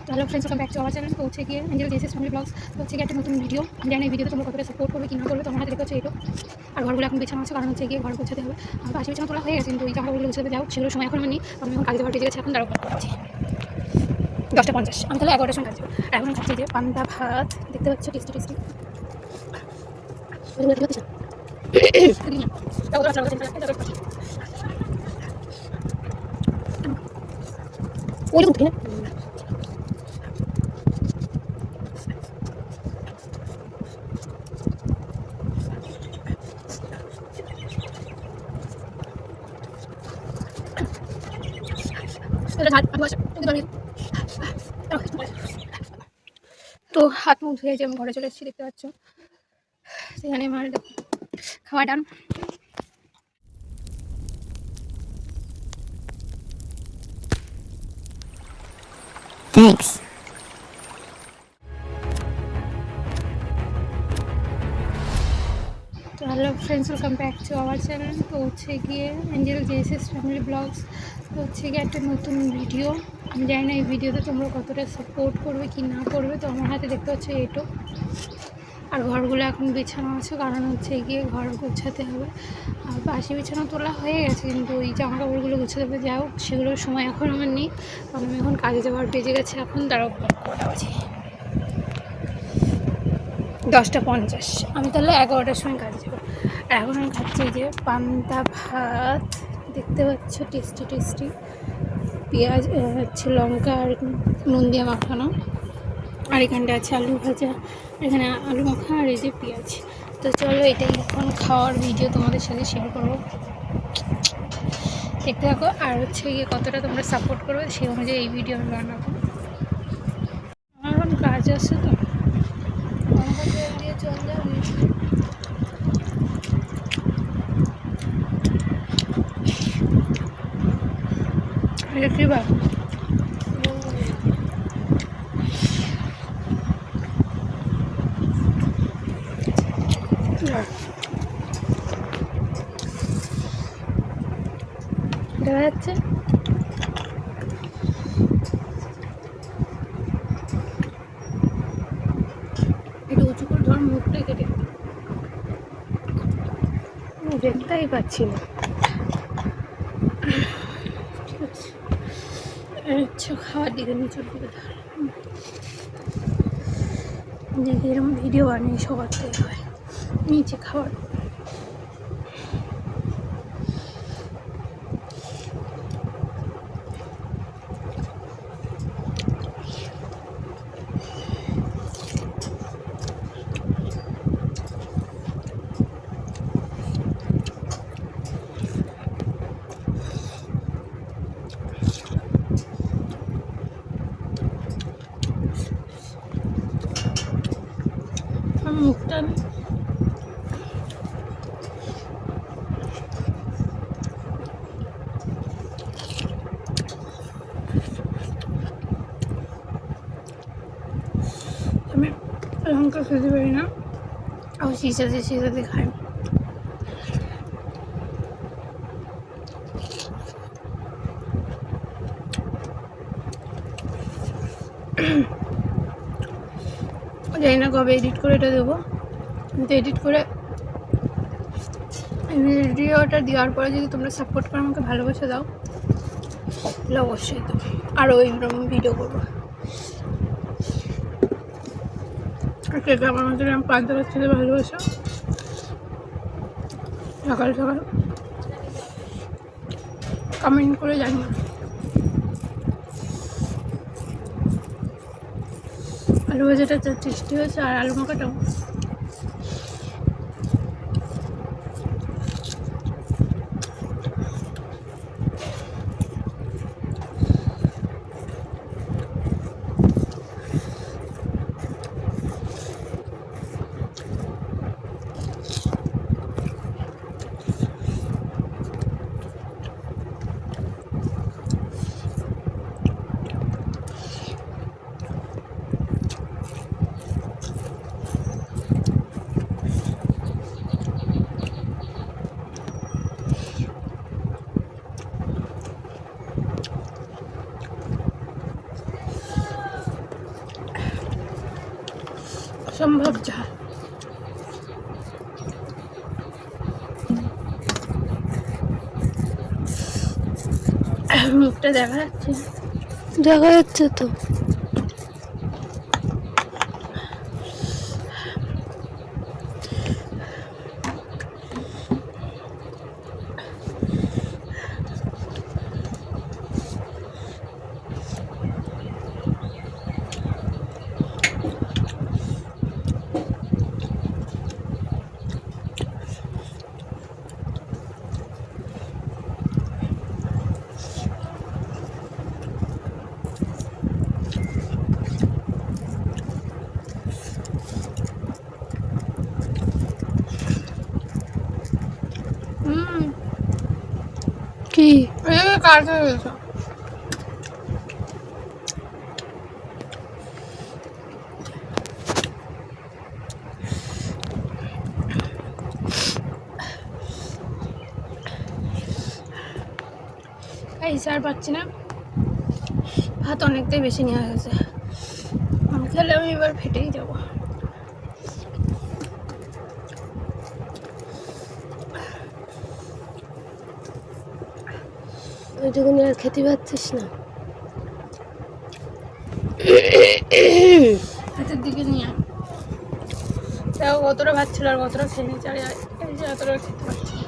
তো hello friends, welcome back to our channel. তো হচ্ছে গিয়ে এঞ্জেল জেসিস ফ্যামিলি ব্লগস। তো হচ্ছে গিয়ে একটা নতুন ভিডিও। আমি জানি এই ভিডিওতে তোমরা কতটা সাপোর্ট করবে কি না করবে। তো আমার হাতে দেখতে হচ্ছে এইটো। আর ঘরগুলো এখন বিছানো আছে, কারণ হচ্ছে গিয়ে ঘর গোছাতে হবে। আর পাশে বিছানো তোলা হয়ে গেছে, কিন্তু এই জামাগুলো গুছাতে যাও সেগুলো সময় এখন আমি নিই। আমি এখন কাজে ঘর বেজে গেছে, এখন দাঁড়াও করছি 10:50। আমি তাহলে 11টার সময় কাজ যাবো। আর এখন খাচ্ছি যে পান্তা ভাত, দেখতে পাচ্ছ টেস্টি টেস্টি। ওই রকম তো হাত মুখ ধুয়ে যে আমি ঘরে চলে এসেছি, দেখতে পাচ্ছ সেখানে আমার খাওয়া ডান। Thanks. তো hello friends, welcome back to our channel. তো হচ্ছে গিয়ে এঞ্জেল জেসিস ফ্যামিলি ব্লগস। তো হচ্ছে গিয়ে একটা নতুন ভিডিও। আমি জানি না এই ভিডিওতে তোমরা কতটা সাপোর্ট করবে কি না করবে। তো আমার হাতে দেখতে হচ্ছে এইটো। আর ঘরগুলো এখন বিছানো আছে, কারণ হচ্ছে গিয়ে ঘর গোছাতে হবে। আর বাসি বিছানো তোলা হয়ে গেছে, কিন্তু ওই জামা কাপড়গুলো গোছাতে হবে। যাও সেগুলোর সময় এখন আমার নেই, কারণ আমি এখন কাজে যাওয়ার বেজে গেছে। এখন তারাও কটা বাজে 10:50। আমি তাহলে 11টার সময় কাজে যাবো। আর এখন আমি খাচ্ছি যে পান্তা ভাত, দেখতে পাচ্ছ টেস্টি টেস্টি। পেঁয়াজ হচ্ছে, লঙ্কা আর নুন দিয়ে মাখানো। আর এখানটা আছে আলু ভাজা, এখানে আলু মাখা, আর এই যে পেঁয়াজ। তো চলো এটাই এখন খাওয়ার ভিডিও তোমাদের সাথে শেয়ার করবো, দেখতে থাকো। আর হচ্ছে গিয়ে কতটা তোমরা সাপোর্ট করবে সেই অনুযায়ী এই ভিডিও আমি বানাবো। আমার এখন কাজ আছে, তো দিয়ে চল যাবে। কি বা দেখা যাচ্ছে একটু উঁচু করে ধর, মুখটা কেটে দেখতেই পাচ্ছি না। ঠিক আছে, আচ্ছা খাওয়ার দিকে নিচের দিকে ধর, দেখি এরকম ভিডিও বানিয়ে সবার থেকে হয় নিচে খাওয়ার। মুখটা আমি লঙ্কা খেতে পারি না, আবার সিসাতে খাই। জানি না কবে এডিট করে এটা দেবো, কিন্তু এডিট করে ভিডিওটা দেওয়ার পরে যদি তোমরা সাপোর্ট করো, আমাকে ভালোবাসা দাও, তাহলে অবশ্যই তো আরও এইরকম ভিডিও করবো। আর কে কে আমার মধ্যে আমি পান্তা ভাত খেতে ভালোবাসো, সকাল সকাল কমেন্ট করে জানিও। আলু ভাজাটা টেস্টি হয়েছে, আর আলু মাখাটাও। অসম্ভব ঝাল। মুখটা দেখা যাচ্ছে? দেখা যাচ্ছে তো। কি কাজ হয়ে গেছে। আর পাচ্ছি না, ভাত অনেকটাই বেশি নেওয়া গেছে। আমি খেলে আমি এবার ফেটেই যাবো। ওইটুকুনি আর খেতে পাচ্ছিস না? হাতের দিকে নিয়ে তাও কতটা ভাত ছিল আর কতটা খেয়ে নিয়েছি, আর এই যে এতটা খেতে পারছি না।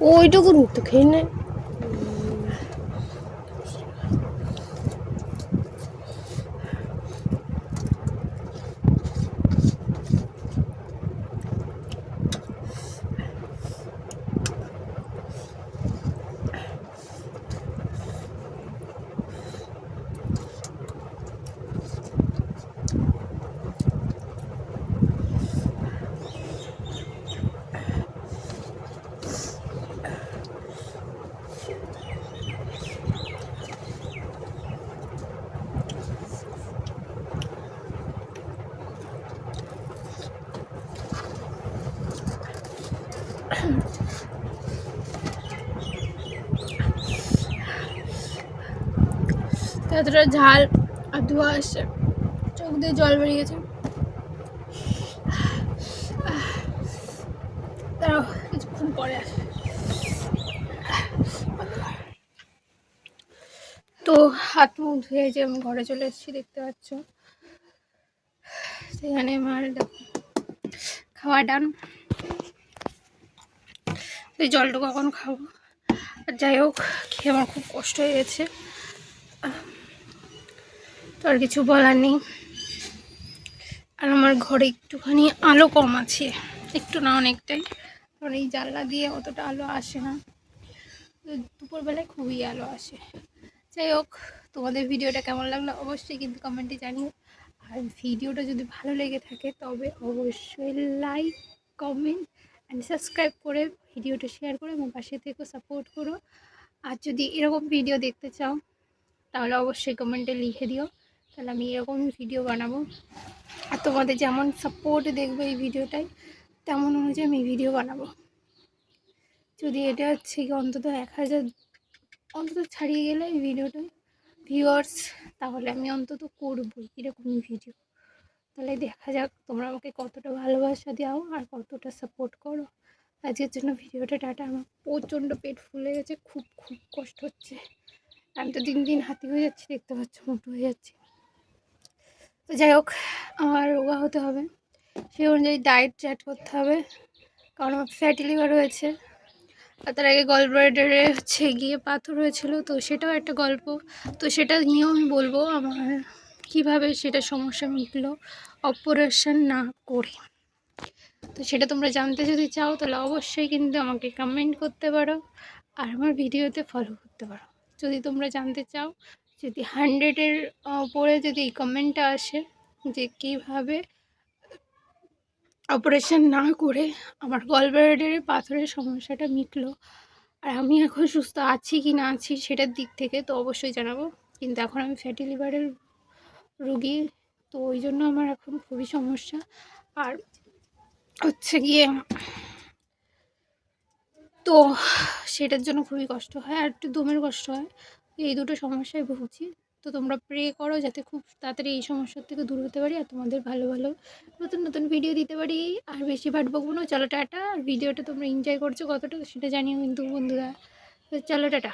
ওইটুকুনি তো খেয়ে নেয়। এতটা ঝাল আর ধোয়া আসছে, চোখ দিয়ে জল বেরিয়ে গেছে। তারাও কিছুক্ষণ পরে আসে। তো হাত মুখ ধুয়ে যে আমি ঘরে চলে এসেছি, দেখতে পাচ্ছ। সেখানে আমার খাওয়া ডান। এই জলটুকু কখন খাবো। আর যাই হোক, খেয়ে আমার খুব কষ্ট হয়ে গেছে, তো আর কিছু বলার নেই। আর আমার ঘরে একটুখানি আলো কম আছে, একটু না অনেকটাই, কারণ এই জানলা দিয়ে অতটা আলো আসে না, তো দুপুরবেলায় খুবই আলো আসে। যাই হোক, তোমাদের ভিডিওটা কেমন লাগলো অবশ্যই কিন্তু কমেন্টে জানিও। আর ভিডিওটা যদি ভালো লেগে থাকে তবে অবশ্যই লাইক, কমেন্ট অ্যান্ড সাবস্ক্রাইব করে ভিডিওটা শেয়ার করে আমার পাশে থেকে সাপোর্ট করো। আর যদি এরকম ভিডিও দেখতে চাও তাহলে অবশ্যই কমেন্টে লিখে দিও, তাহলে আমি এরকম ভিডিও বানাবো। আর তোমাদের যেমন সাপোর্ট দেখবে এই ভিডিওটাই, তেমন অনুযায়ী আমি ভিডিও বানাবো। যদি এটা হচ্ছে কি অন্তত 1000 অন্তত ছাড়িয়ে গেলে এই ভিডিওটা ভিউয়ার্স, তাহলে আমি অন্তত করবো এরকমই ভিডিও। তাহলে দেখা যাক তোমরা আমাকে কতটা ভালোবাসা দাও আর কতটা সাপোর্ট করো। আজকের জন্য ভিডিওটা টাটা। আমার প্রচণ্ড পেট ফুলে গেছে, খুব খুব কষ্ট হচ্ছে। আমি তো দিন দিন হাতি হয়ে যাচ্ছি, দেখতে পাচ্ছ, মোটো হয়ে যাচ্ছি। তো যাই হোক, আমার রোগা হতে হবে, সেই অনুযায়ী ডায়েট চ্যাট করতে হবে, কারণ আমার ফ্যাটি লিভার হয়েছে। আর তার আগে গলব্লাডারে হচ্ছে গিয়ে পাথর হয়েছিল, তো সেটাও একটা গল্প। তো সেটা নিয়েও আমি বলবো আমার কীভাবে সেটা সমস্যা মিটলো অপারেশন না করে। তো সেটা তোমরা জানতে যদি চাও তাহলে অবশ্যই কিন্তু আমাকে কমেন্ট করতে পারো আর আমার ভিডিওতে ফলো করতে পারো। যদি তোমরা জানতে চাও, যদি 100-এর উপরে যদি এই কমেন্টটা আসে যে কীভাবে অপারেশন না করে আমার গলব্লাডারে পাথরের সমস্যাটা মিটলো আর আমি এখন সুস্থ আছি কি না আছি সেটার দিক থেকে, তো অবশ্যই জানাবো। কিন্তু এখন আমি ফ্যাটি লিভারের রুগী, তো ওই জন্য আমার এখন খুবই সমস্যা। আর হচ্ছে গিয়ে তো সেটার জন্য খুবই কষ্ট হয়, আর একটু দমের কষ্ট হয়। এই দুটো সমস্যায় ভুগছি। তো তোমরা প্রে করো যাতে খুব তাড়াতাড়ি এই সমস্যার থেকে দূর হতে পারি, আর তোমাদের ভালো ভালো নতুন নতুন ভিডিও দিতে পারি। আর বেশি ভাট বকবো না, চলো টাটা। আর ভিডিওটা তোমরা এনজয় করছো কতটা সেটা জানিও কিন্তু বন্ধুরা। তো চলো টাটা।